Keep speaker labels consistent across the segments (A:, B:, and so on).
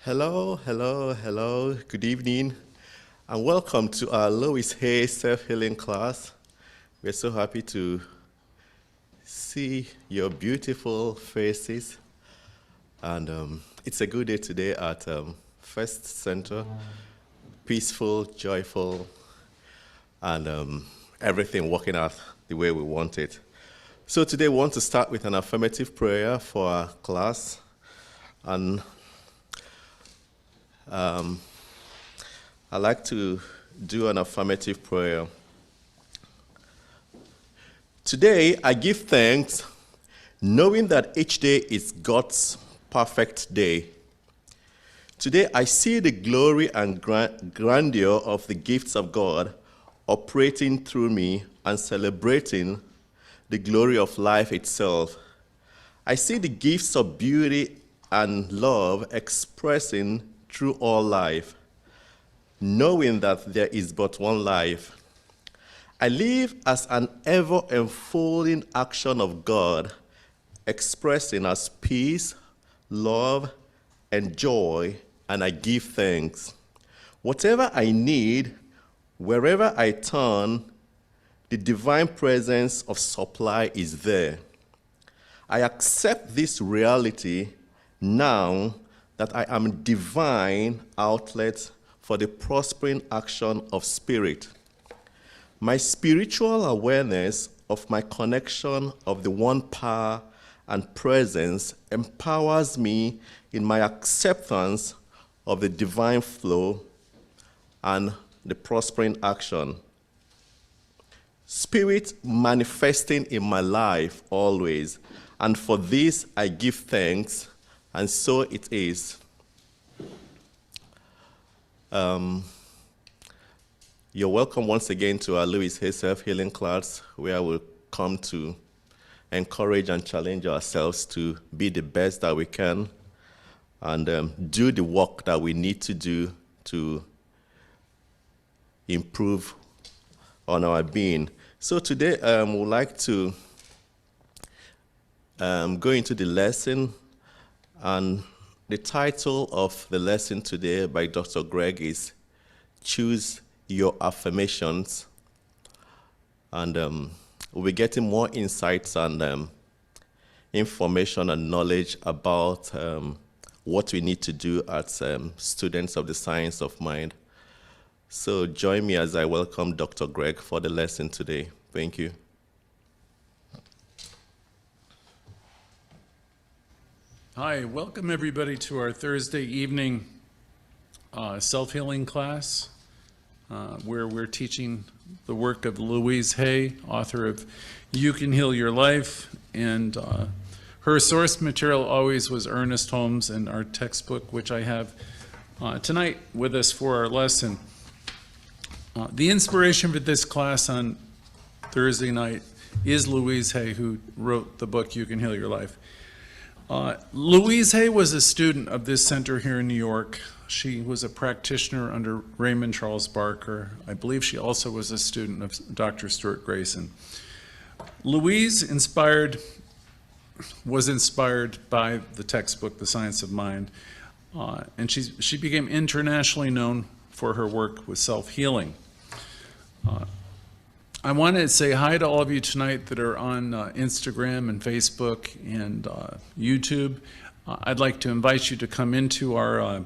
A: Hello, hello, hello. Good evening, and welcome to our Louise Hay self-healing class. We're so happy to see your beautiful faces, and it's a good day today at First Center. Peaceful, joyful, and everything working out the way we want it. So today we want to start with an affirmative prayer for our class, and I like to do an affirmative prayer. Today, I give thanks, knowing that each day is God's perfect day. Today, I see the glory and grandeur of the gifts of God operating through me and celebrating the glory of life itself. I see the gifts of beauty and love expressing through all life, knowing that there is but one life. I live as an ever-unfolding action of God, expressing as peace, love, and joy, and I give thanks. Whatever I need, wherever I turn, the divine presence of supply is there. I accept this reality now that I am a divine outlet for the prospering action of spirit. My spiritual awareness of my connection of the one power and presence empowers me in my acceptance of the divine flow and the prospering action. Spirit manifesting in my life always, and for this I give thanks, and so it is. You're welcome once again to our Louise Hay self-healing class, where we'll come to encourage and challenge ourselves to be the best that we can and do the work that we need to do to improve on our being. So today we'd like to go into the lesson, and the title of the lesson today by Dr. Greg is Choose Your Affirmations. And we'll be getting more insights and information and knowledge about what we need to do as students of the science of mind. So join me as I welcome Dr. Greg for the lesson today. Thank you.
B: Hi, welcome everybody to our Thursday evening self-healing class, where we're teaching the work of Louise Hay, author of You Can Heal Your Life, and her source material always was Ernest Holmes and our textbook, which I have tonight with us for our lesson. The inspiration for this class on Thursday night is Louise Hay, who wrote the book You Can Heal Your Life. Louise Hay was a student of this center here in New York. She was a practitioner under Raymond Charles Barker. I believe she also was a student of Dr. Stuart Grayson. Louise was inspired by the textbook, The Science of Mind, and she became internationally known for her work with self-healing. I want to say hi to all of you tonight that are on Instagram and Facebook and YouTube. I'd like to invite you to come into our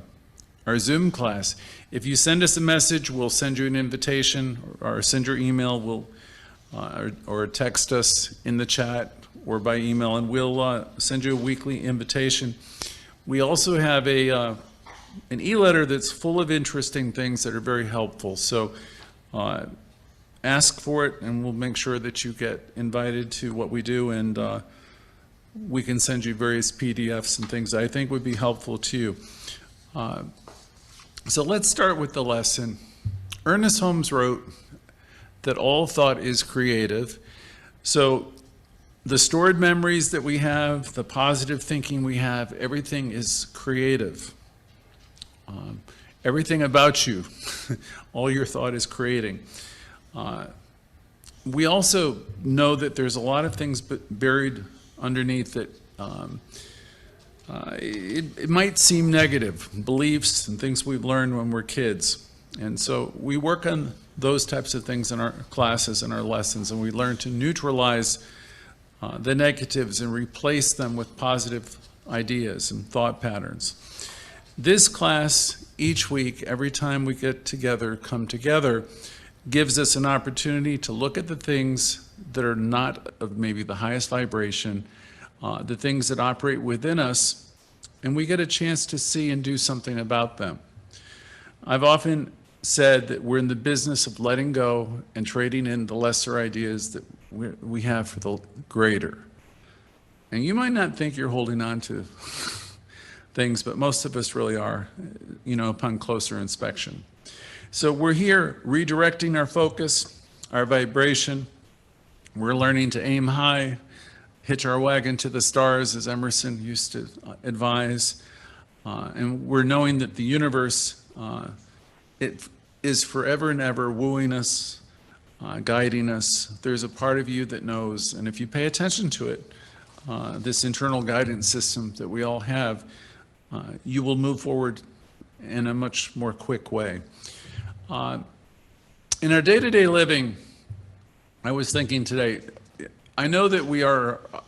B: Zoom class. If you send us a message, we'll send you an invitation, or send your email, or text us in the chat or by email, and we'll send you a weekly invitation. We also have an e-letter that's full of interesting things that are very helpful. So ask for it, and we'll make sure that you get invited to what we do, and we can send you various PDFs and things that I think would be helpful to you. So let's start with the lesson. Ernest Holmes wrote that all thought is creative. So the stored memories that we have, the positive thinking we have, everything is creative. Everything about you, all your thought is creating. We also know that there's a lot of things buried underneath that it might seem negative, beliefs and things we've learned when we're kids. And so we work on those types of things in our classes and our lessons, and we learn to neutralize the negatives and replace them with positive ideas and thought patterns. This class, each week, every time we get together, come together, gives us an opportunity to look at the things that are not of maybe the highest vibration, the things that operate within us, and we get a chance to see and do something about them. I've often said that we're in the business of letting go and trading in the lesser ideas that we have for the greater. And you might not think you're holding on to things, but most of us really are, upon closer inspection. So we're here redirecting our focus, our vibration. We're learning to aim high, hitch our wagon to the stars, as Emerson used to advise. And we're knowing that the universe, it is forever and ever wooing us, guiding us. There's a part of you that knows, and if you pay attention to it, this internal guidance system that we all have, you will move forward in a much more quick way. In our day-to-day living, I was thinking today, I know that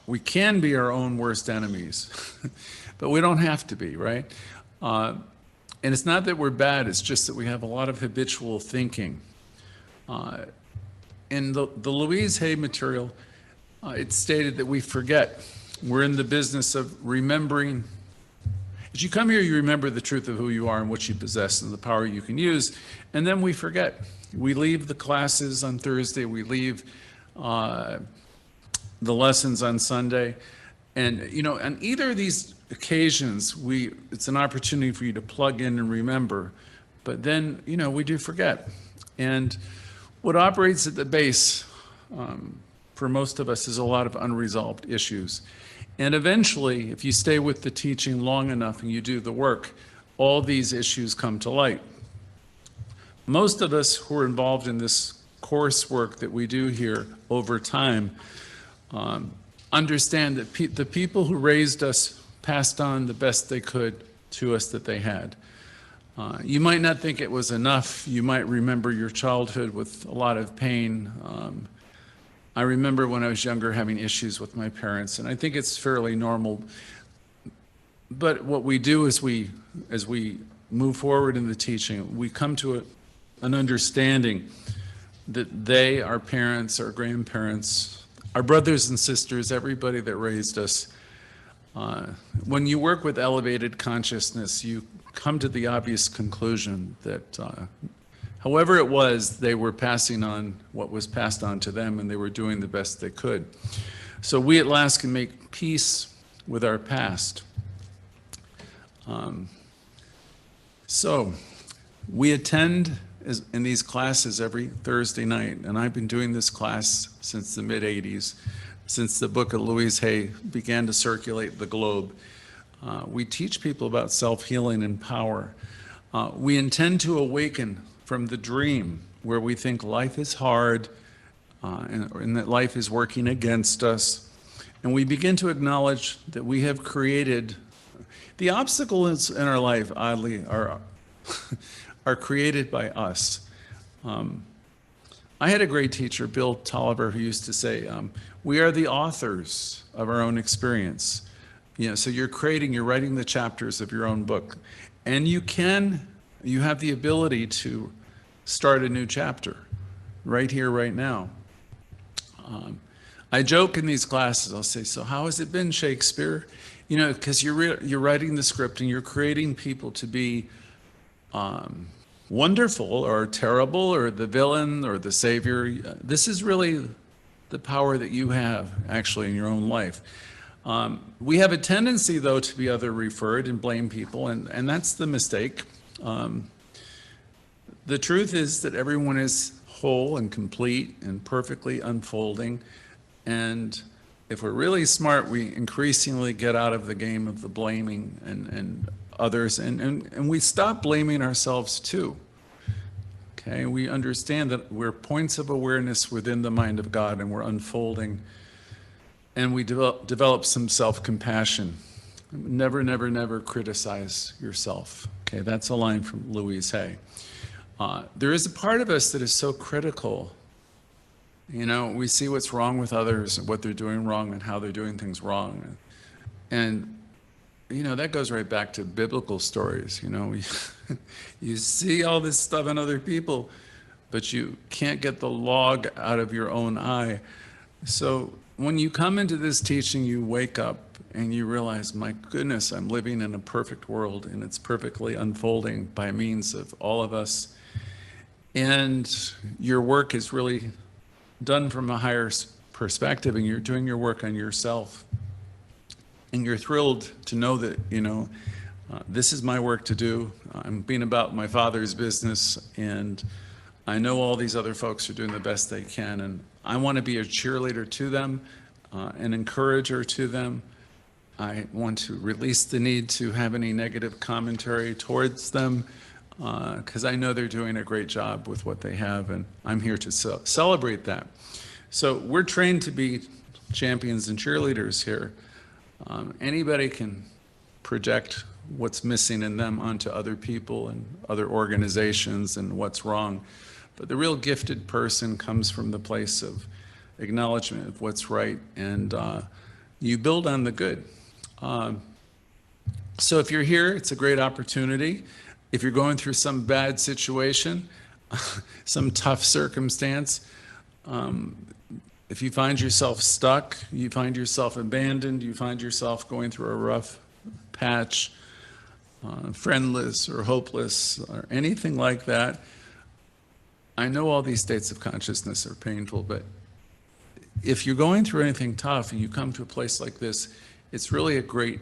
B: we can be our own worst enemies, but we don't have to be, right? And it's not that we're bad, it's just that we have a lot of habitual thinking. In the Louise Hay material, it's stated that we forget. We're in the business of remembering. As you come here, you remember the truth of who you are and what you possess and the power you can use, and then we forget. We leave the classes on Thursday, we leave the lessons on Sunday, and on either of these occasions, it's an opportunity for you to plug in and remember, but then, we do forget. And what operates at the base, for most of us, is a lot of unresolved issues. And eventually, if you stay with the teaching long enough and you do the work, all these issues come to light. Most of us who are involved in this coursework that we do here over time understand that the people who raised us passed on the best they could to us that they had. You might not think it was enough. You might remember your childhood with a lot of pain. I remember when I was younger having issues with my parents, and I think it's fairly normal. But what we do is as we move forward in the teaching, we come to an understanding that they, our parents, our grandparents, our brothers and sisters, everybody that raised us, when you work with elevated consciousness, you come to the obvious conclusion that however it was, they were passing on what was passed on to them, and they were doing the best they could. So we at last can make peace with our past. So we attend in these classes every Thursday night, and I've been doing this class since the mid-'80s, since the book of Louise Hay began to circulate the globe. We teach people about self-healing and power. We intend to awaken from the dream where we think life is hard and that life is working against us. And we begin to acknowledge that we have created, the obstacles in our life, oddly, are created by us. I had a great teacher, Bill Tolliver, who used to say, we are the authors of our own experience. So you're writing the chapters of your own book. And you have the ability to start a new chapter right here, right now. I joke in these classes, I'll say, so how has it been, Shakespeare? Because you're writing the script and you're creating people to be wonderful or terrible or the villain or the savior. This is really the power that you have actually in your own life. We have a tendency, though, to be other referred and blame people, and that's the mistake. The truth is that everyone is whole and complete and perfectly unfolding, and if we're really smart, we increasingly get out of the game of the blaming and others, and we stop blaming ourselves too. Okay, we understand that we're points of awareness within the mind of God, and we're unfolding, and we develop some self-compassion. Never, never, never criticize yourself. Okay, that's a line from Louise Hay. There is a part of us that is so critical. You know, we see what's wrong with others, what they're doing wrong, and how they're doing things wrong. And you know, that goes right back to biblical stories. You know, you see all this stuff in other people, but you can't get the log out of your own eye. So when you come into this teaching, you wake up and you realize, my goodness, I'm living in a perfect world, and it's perfectly unfolding by means of all of us. And your work is really done from a higher perspective, and you're doing your work on yourself. And you're thrilled to know that, you know, this is my work to do. I'm being about my Father's business, and I know all these other folks are doing the best they can, and I want to be a cheerleader to them, an encourager to them. I want to release the need to have any negative commentary towards them, because I know they're doing a great job with what they have, and I'm here to celebrate that. So we're trained to be champions and cheerleaders here. Anybody can project what's missing in them onto other people and other organizations and what's wrong. But the real gifted person comes from the place of acknowledgement of what's right, and you build on the good. So if you're here, it's a great opportunity. If you're going through some bad situation, some tough circumstance, if you find yourself stuck, you find yourself abandoned, you find yourself going through a rough patch, friendless or hopeless or anything like that, I know all these states of consciousness are painful, but if you're going through anything tough and you come to a place like this, it's really a great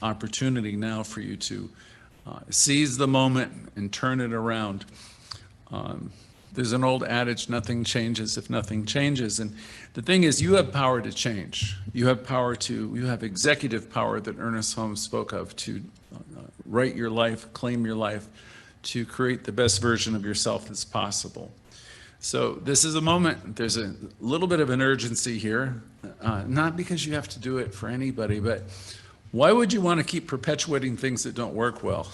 B: opportunity now for you to seize the moment and turn it around. There's an old adage, nothing changes if nothing changes. And the thing is, you have power to change. You have executive power that Ernest Holmes spoke of to write your life, claim your life, to create the best version of yourself that's possible. So this is a moment, there's a little bit of an urgency here, not because you have to do it for anybody, but why would you want to keep perpetuating things that don't work well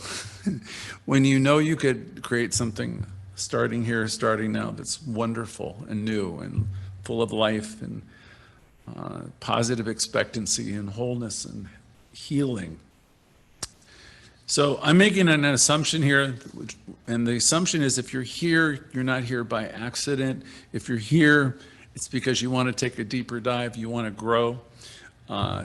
B: when you know you could create something starting here, starting now, that's wonderful and new and full of life and positive expectancy and wholeness and healing. So I'm making an assumption here, and the assumption is if you're here, you're not here by accident. If you're here, it's because you want to take a deeper dive, you want to grow,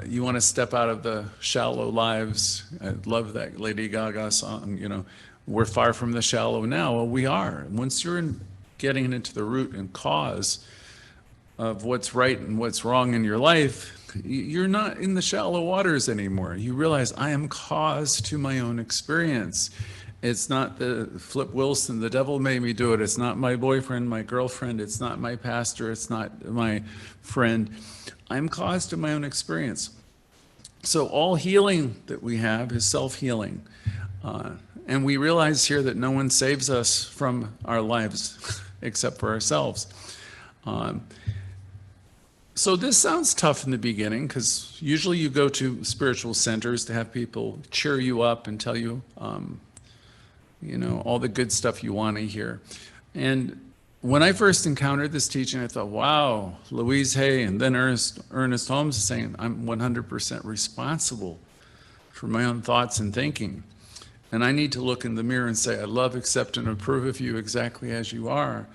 B: you want to step out of the shallow lives. I love that Lady Gaga song, you know, we're far from the shallow now. Well, we are. Once you're getting into the root and cause of what's right and what's wrong in your life, you're not in the shallow waters anymore. You realize I am cause to my own experience. It's not the Flip Wilson, the devil made me do it. It's not my boyfriend, my girlfriend. It's not my pastor. It's not my friend. I'm cause to my own experience. So all healing that we have is self-healing. And we realize here that no one saves us from our lives except for ourselves. So this sounds tough in the beginning, because usually you go to spiritual centers to have people cheer you up and tell you, you know, all the good stuff you want to hear. And when I first encountered this teaching, I thought, wow, Louise Hay and then Ernest Holmes is saying, I'm 100% responsible for my own thoughts and thinking. And I need to look in the mirror and say, I love, accept, and approve of you exactly as you are.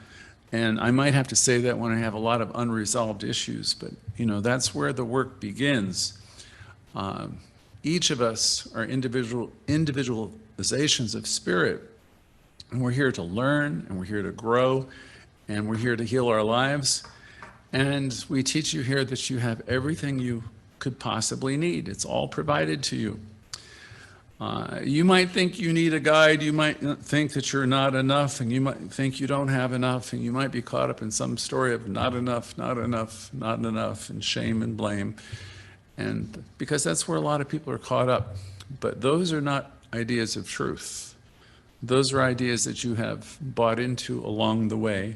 B: And I might have to say that when I have a lot of unresolved issues, but you know, that's where the work begins. Each of us are individualizations of spirit, and we're here to learn, and we're here to grow, and we're here to heal our lives. And we teach you here that you have everything you could possibly need. It's all provided to you. You might think you need a guide, you might think that you're not enough, and you might think you don't have enough, and you might be caught up in some story of not enough, not enough, not enough, and shame and blame. And because that's where a lot of people are caught up. But those are not ideas of truth. Those are ideas that you have bought into along the way.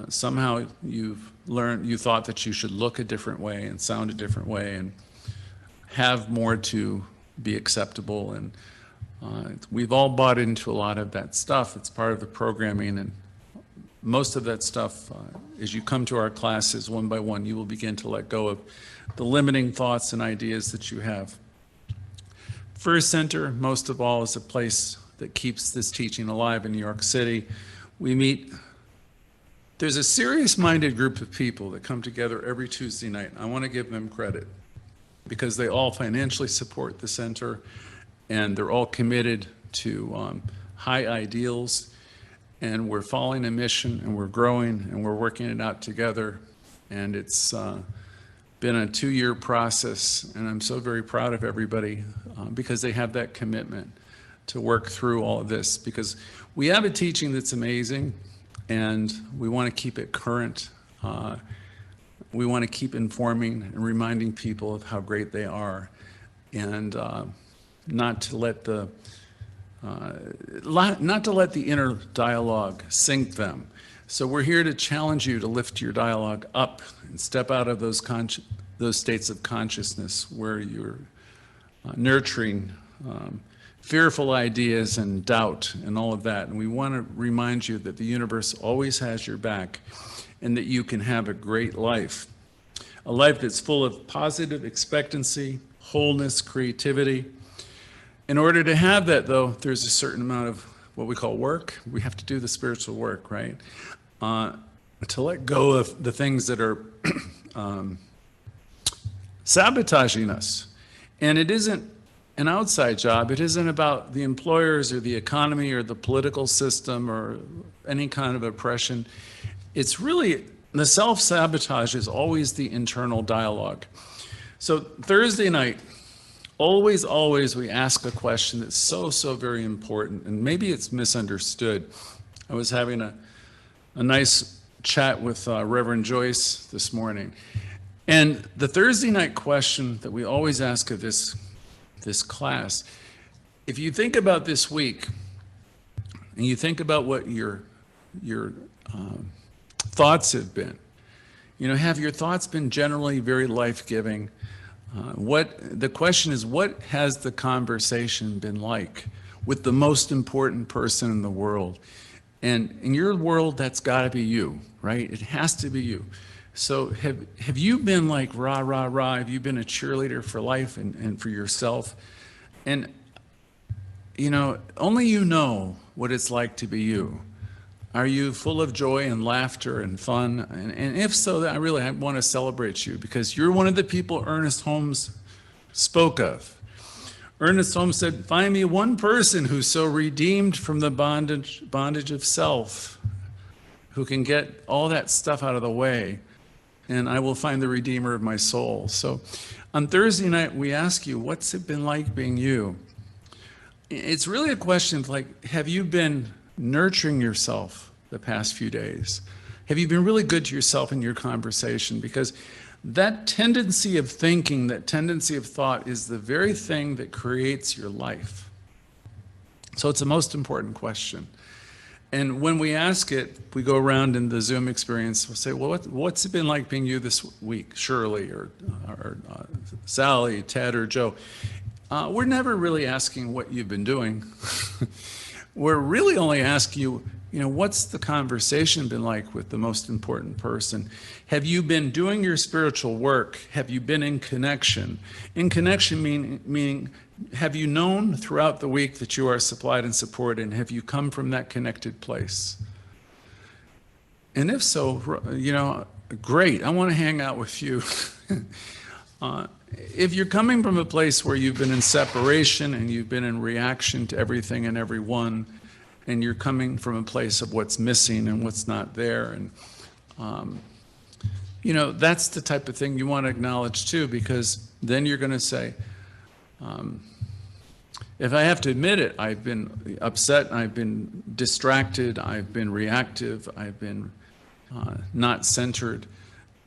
B: Somehow you've learned, you thought that you should look a different way and sound a different way and have more to be acceptable. And we've all bought into a lot of that stuff. It's part of the programming, and most of that stuff, as you come to our classes one by one, you will begin to let go of the limiting thoughts and ideas that you have. First Center, most of all, is a place that keeps this teaching alive in New York City. We meet, there's a serious-minded group of people that come together every Tuesday night. I want to give them credit because they all financially support the center, and they're all committed to high ideals, and we're following a mission, and we're growing, and we're working it out together. And it's been a 2-year process, and I'm so very proud of everybody because they have that commitment to work through all of this, because we have a teaching that's amazing, and we want to keep it current. We want to keep informing and reminding people of how great they are, and not to let the inner dialogue sink them. So we're here to challenge you to lift your dialogue up and step out of those states of consciousness where you're nurturing fearful ideas and doubt and all of that. And we want to remind you that the universe always has your back and that you can have a great life. A life that's full of positive expectancy, wholeness, creativity. In order to have that, though, there's a certain amount of what we call work. We have to do the spiritual work, right? To let go of the things that are sabotaging us. And it isn't an outside job. It isn't about the employers or the economy or the political system or any kind of oppression. It's really, the self-sabotage is always the internal dialogue. So Thursday night, always we ask a question that's so very important, and maybe it's misunderstood. I was having a nice chat with Reverend Joyce this morning, and the Thursday night question that we always ask of this class, if you think about this week, and you think about what your thoughts have been, have your thoughts been generally very life-giving? The question is, what has the conversation been like with the most important person in the world? And in your world, that's got to be you, right? It has to be you. So have you been like rah, rah, rah? Have you been a cheerleader for life and for yourself? And, only you know what it's like to be you. Are you full of joy and laughter and fun? And if so, I really want to celebrate you, because you're one of the people Ernest Holmes spoke of. Ernest Holmes said, "Find me one person who's so redeemed from the bondage of self, who can get all that stuff out of the way, and I will find the Redeemer of my soul." So on Thursday night, we ask you, what's it been like being you? It's really a question of like, have you been nurturing yourself the past few days? Have you been really good to yourself in your conversation? Because that tendency of thinking, that tendency of thought is the very thing that creates your life. So it's the most important question. And when we ask it, we go around in the Zoom experience, we'll say, well, what's it been like being you this week, Shirley or Sally, Ted, or Joe? We're never really asking what you've been doing. We're really only asking you, what's the conversation been like with the most important person? Have you been doing your spiritual work? Have you been in connection? In connection meaning, have you known throughout the week that you are supplied and supported, and have you come from that connected place? And if so, great, I want to hang out with you. If you're coming from a place where you've been in separation and you've been in reaction to everything and everyone, and you're coming from a place of what's missing and what's not there, and that's the type of thing you want to acknowledge too, because then you're going to say, if I have to admit it, I've been upset, I've been distracted, I've been reactive, I've been not centered.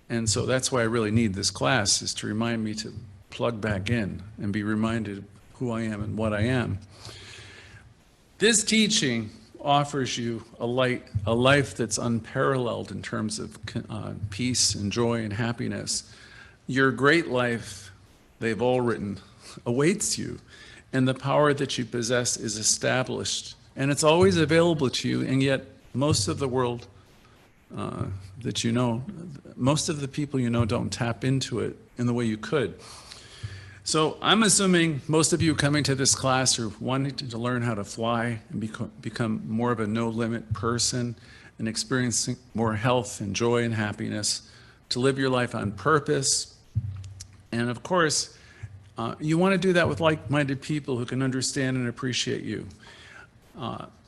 B: And so that's why I really need this class, is to remind me to plug back in and be reminded of who I am and what I am. This teaching offers you a life that's unparalleled in terms of peace and joy and happiness. Your great life they've all written, awaits you. And the power that you possess is established. And it's always available to you, and yet most of the world that you know, most of the people you know don't tap into it in the way you could. So I'm assuming most of you coming to this class are wanting to learn how to fly and become more of a no-limit person and experiencing more health and joy and happiness, to live your life on purpose. And of course, you want to do that with like-minded people who can understand and appreciate you.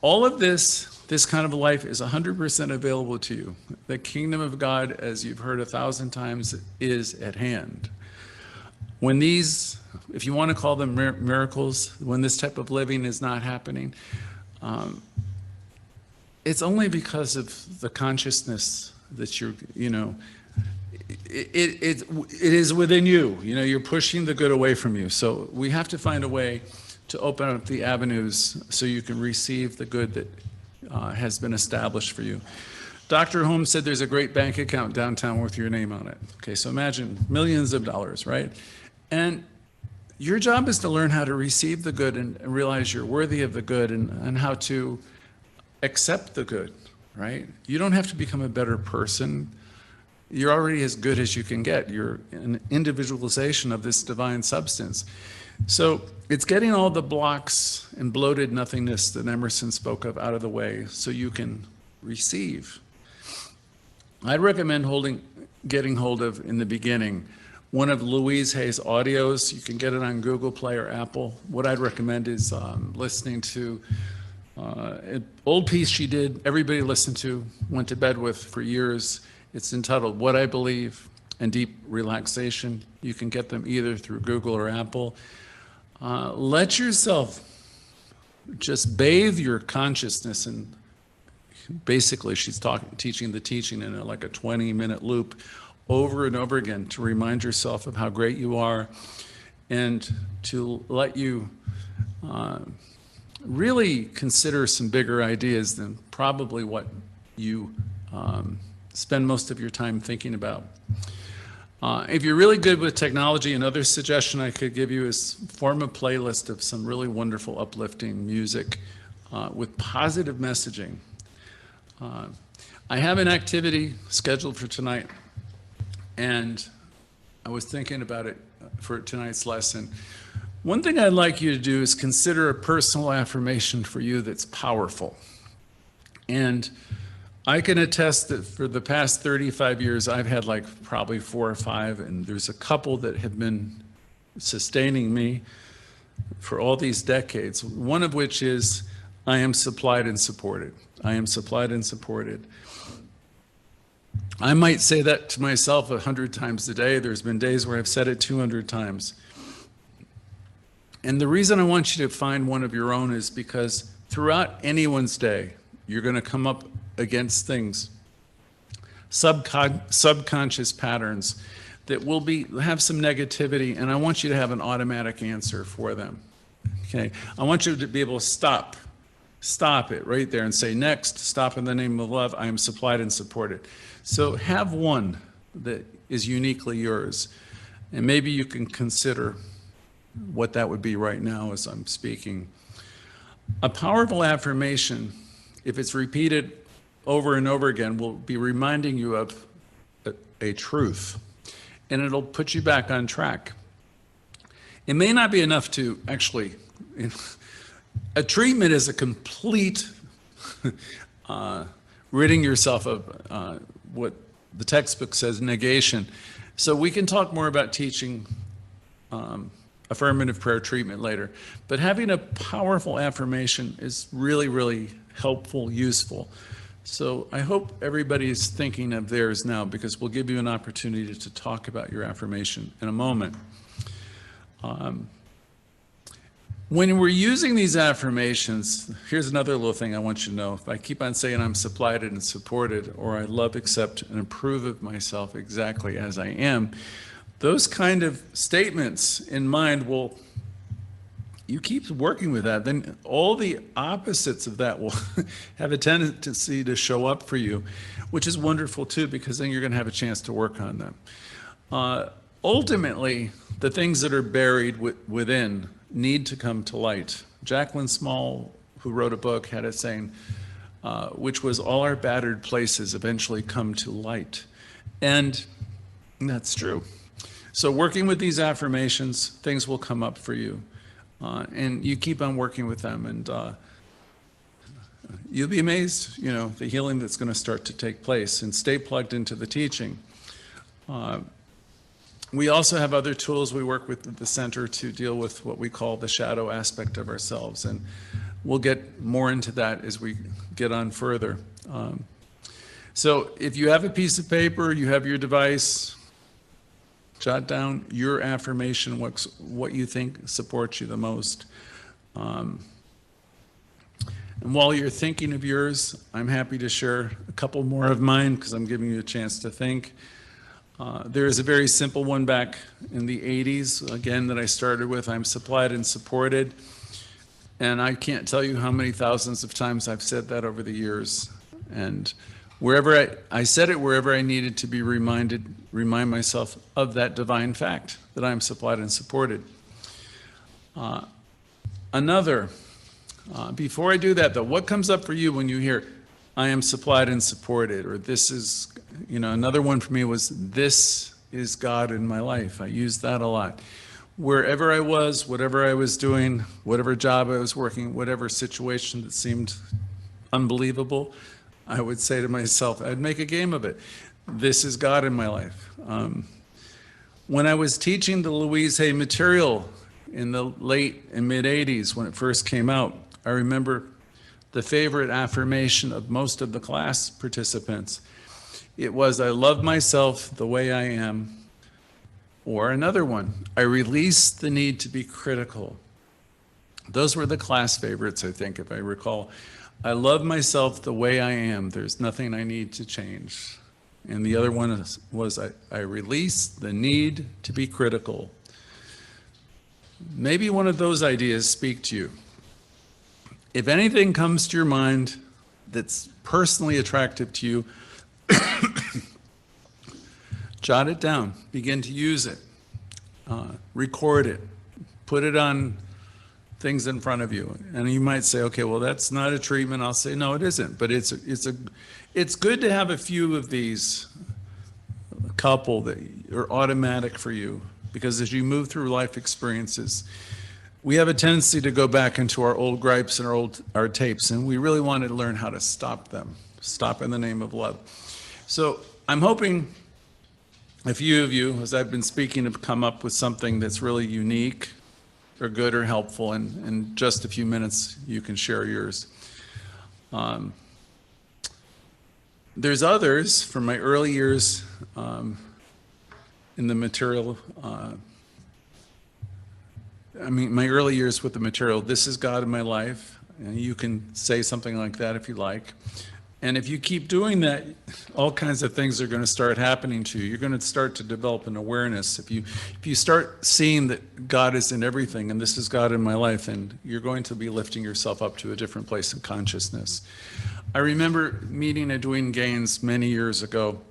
B: All of this kind of life is 100% available to you. The kingdom of God, as you've heard 1,000 times, is at hand. When these, if you want to call them miracles, when this type of living is not happening, it's only because of the consciousness that you're, it is within you. You're pushing the good away from you. So we have to find a way to open up the avenues so you can receive the good that has been established for you. Dr. Holmes said there's a great bank account downtown with your name on it. Okay, so imagine millions of dollars, right? And your job is to learn how to receive the good and realize you're worthy of the good, and how to accept the good, right? You don't have to become a better person. You're already as good as you can get. You're an individualization of this divine substance. So it's getting all the blocks and bloated nothingness that Emerson spoke of out of the way so you can receive. I'd recommend getting hold of, in the beginning, one of Louise Hay's audios. You can get it on Google Play or Apple. What I'd recommend is listening to an old piece she did, everybody listened to, went to bed with for years. It's entitled What I Believe and Deep Relaxation. You can get them either through Google or Apple. Let yourself just bathe your consciousness, and basically she's teaching the teaching in like a 20-minute loop over and over again to remind yourself of how great you are, and to let you really consider some bigger ideas than probably what you spend most of your time thinking about. If you're really good with technology, another suggestion I could give you is form a playlist of some really wonderful, uplifting music with positive messaging. I have an activity scheduled for tonight, and I was thinking about it for tonight's lesson. One thing I'd like you to do is consider a personal affirmation for you that's powerful. And I can attest that for the past 35 years, I've had like probably 4 or 5, and there's a couple that have been sustaining me for all these decades. One of which is, I am supplied and supported. I am supplied and supported. I might say that to myself 100 times a day. There's been days where I've said it 200 times. And the reason I want you to find one of your own is because throughout anyone's day, you're going to come up against things, subconscious patterns that will have some negativity, and I want you to have an automatic answer for them. Okay, I want you to be able to stop it right there and say, next, stop in the name of love, I am supplied and supported. So have one that is uniquely yours, and maybe you can consider what that would be right now as I'm speaking. A powerful affirmation, if it's repeated over and over again, will be reminding you of a truth, and it'll put you back on track. It may not be enough to actually, a treatment is a complete ridding yourself of what the textbook says, negation. So we can talk more about teaching affirmative prayer treatment later, but having a powerful affirmation is really, really helpful, useful. So I hope everybody's thinking of theirs now, because we'll give you an opportunity to talk about your affirmation in a moment. When we're using these affirmations, here's another little thing I want you to know. If I keep on saying I'm supplied and supported, or I love, accept, and approve of myself exactly as I am, those kind of statements in mind will, you keep working with that, then all the opposites of that will have a tendency to show up for you, which is wonderful too, because then you're going to have a chance to work on them. ultimately, the things that are buried within need to come to light. Jacqueline Small, who wrote a book, had a saying, which was, all our battered places eventually come to light. And that's true. So working with these affirmations, things will come up for you. And you keep on working with them, and you'll be amazed, the healing that's going to start to take place, and stay plugged into the teaching. We also have other tools we work with at the center to deal with what we call the shadow aspect of ourselves, and we'll get more into that as we get on further. So if you have a piece of paper, you have your device, jot down your affirmation, what you think supports you the most. And while you're thinking of yours, I'm happy to share a couple more of mine, because I'm giving you a chance to think. There is a very simple one back in the 80s, again, that I started with. I'm supplied and supported. And I can't tell you how many thousands of times I've said that over the years. And wherever I said it wherever I needed to be remind myself of that divine fact, that I'm supplied and supported. Before I do that though, what comes up for you when you hear, I am supplied and supported, or this is, another one for me was, this is God in my life. I use that a lot. Wherever I was, whatever I was doing, whatever job I was working, whatever situation that seemed unbelievable, I would say to myself, I'd make a game of it. This is God in my life. When I was teaching the Louise Hay material in the late and mid 80s, when it first came out, I remember the favorite affirmation of most of the class participants. It was, I love myself the way I am. Or another one, I release the need to be critical. Those were the class favorites, I think, if I recall. I love myself the way I am. There's nothing I need to change. And the other one was I release the need to be critical. Maybe one of those ideas speak to you. If anything comes to your mind that's personally attractive to you, jot it down, begin to use it, record it, put it on things in front of you. And you might say, okay, well, that's not a treatment. I'll say, no, it isn't. But it's good to have a few of these, a couple that are automatic for you, because as you move through life experiences, we have a tendency to go back into our old gripes and our tapes, and we really want to learn how to stop them, stop in the name of love. So I'm hoping a few of you, as I've been speaking, have come up with something that's really unique or good or helpful, and in just a few minutes you can share yours. There's others from my early years in the material. My early years with the material, this is God in my life, and you can say something like that if you like. And if you keep doing that, all kinds of things are going to start happening to you. You're going to start to develop an awareness. If you start seeing that God is in everything, and this is God in my life, then you're going to be lifting yourself up to a different place in consciousness. I remember meeting Edwina Gaines many years ago,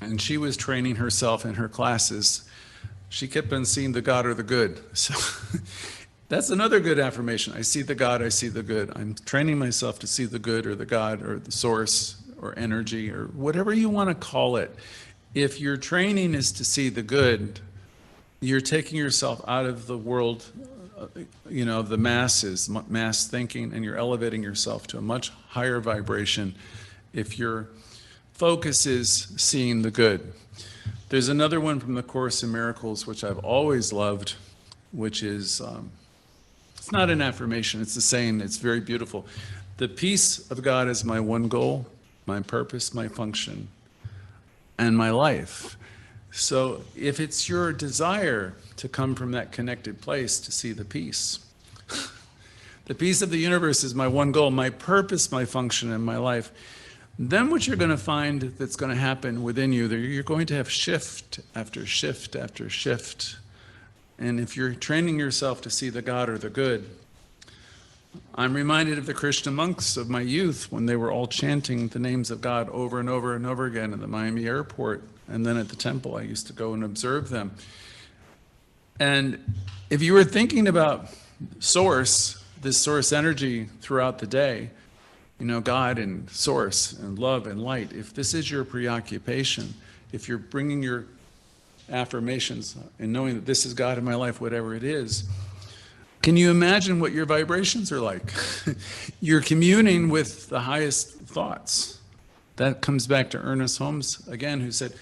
B: and she was training herself in her classes. She kept on seeing the God or the good. So that's another good affirmation. I see the God, I see the good. I'm training myself to see the good or the God or the source or energy or whatever you want to call it. If your training is to see the good, you're taking yourself out of the world, the masses, mass thinking, and you're elevating yourself to a much higher vibration if your focus is seeing the good. There's another one from the Course in Miracles, which I've always loved, which is, it's not an affirmation, it's a saying, it's very beautiful. The peace of God is my one goal, my purpose, my function, and my life. So if it's your desire to come from that connected place to see the peace, the peace of the universe is my one goal, my purpose, my function, and my life, then what you're going to find that's going to happen within you, you're going to have shift after shift after shift. And if you're training yourself to see the God or the good, I'm reminded of the Krishna monks of my youth when they were all chanting the names of God over and over and over again in the Miami airport. And then at the temple, I used to go and observe them. And if you were thinking about source, this source energy throughout the day, you know, God and source and love and light, if this is your preoccupation, if you're bringing your affirmations and knowing that this is God in my life, whatever it is, can you imagine what your vibrations are like? You're communing with the highest thoughts. That comes back to Ernest Holmes again, who said,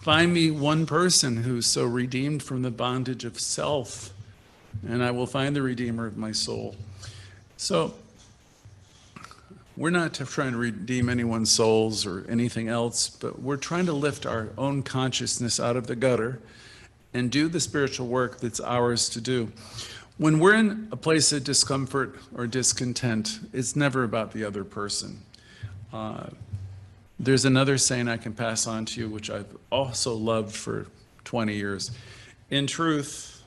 B: find me one person who's so redeemed from the bondage of self, and I will find the Redeemer of my soul. So we're not trying to redeem anyone's souls or anything else, but we're trying to lift our own consciousness out of the gutter and do the spiritual work that's ours to do. When we're in a place of discomfort or discontent, it's never about the other person. There's another saying I can pass on to you, which I've also loved for 20 years. In truth,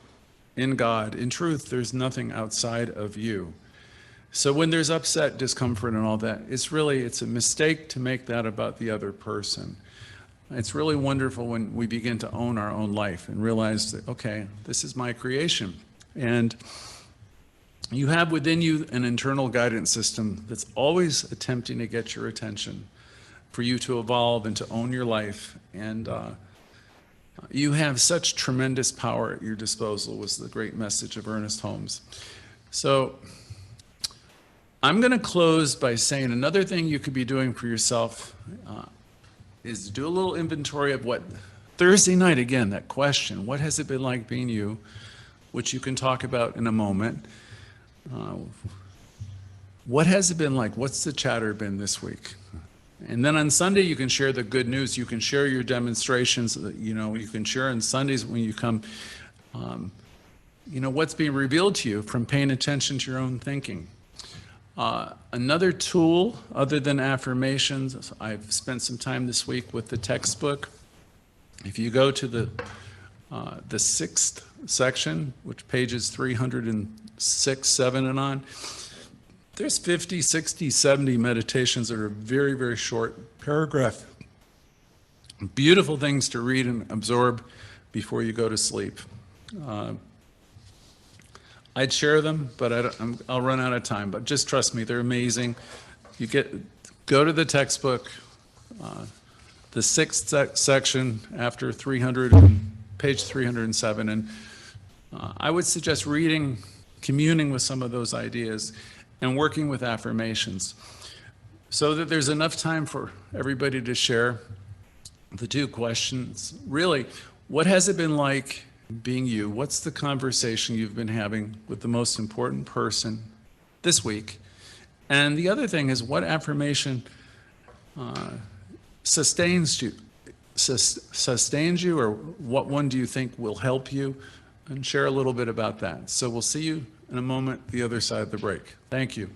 B: in God, in truth, there's nothing outside of you. So when there's upset, discomfort, and all that, it's a mistake to make that about the other person. It's really wonderful when we begin to own our own life and realize that, okay, this is my creation. And you have within you an internal guidance system that's always attempting to get your attention, for you to evolve and to own your life. And you have such tremendous power at your disposal, was the great message of Ernest Holmes. So I'm going to close by saying another thing you could be doing for yourself is do a little inventory of what Thursday night, again, that question, what has it been like being you, which you can talk about in a moment. What has it been like? What's the chatter been this week? And then on Sunday, you can share the good news. You can share your demonstrations. You know, you can share on Sundays when you come, you know, what's being revealed to you from paying attention to your own thinking. Another tool other than affirmations, I've spent some time this week with the textbook. If you go to the 6th section, which pages 306, 7 and on, there's 50, 60, 70 meditations that are very, very short paragraph. Beautiful things to read and absorb before you go to sleep. I'd share them, but I'll run out of time. But just trust me, they're amazing. Go to the textbook, the 6th section after 300, page 307, and I would suggest reading, communing with some of those ideas, and working with affirmations, so that there's enough time for everybody to share the two questions. Really, what has it been like being you? What's the conversation you've been having with the most important person this week? And the other thing is, what affirmation sustains you, or what one do you think will help you? And share a little bit about that. So we'll see you in a moment, the other side of the break. Thank you.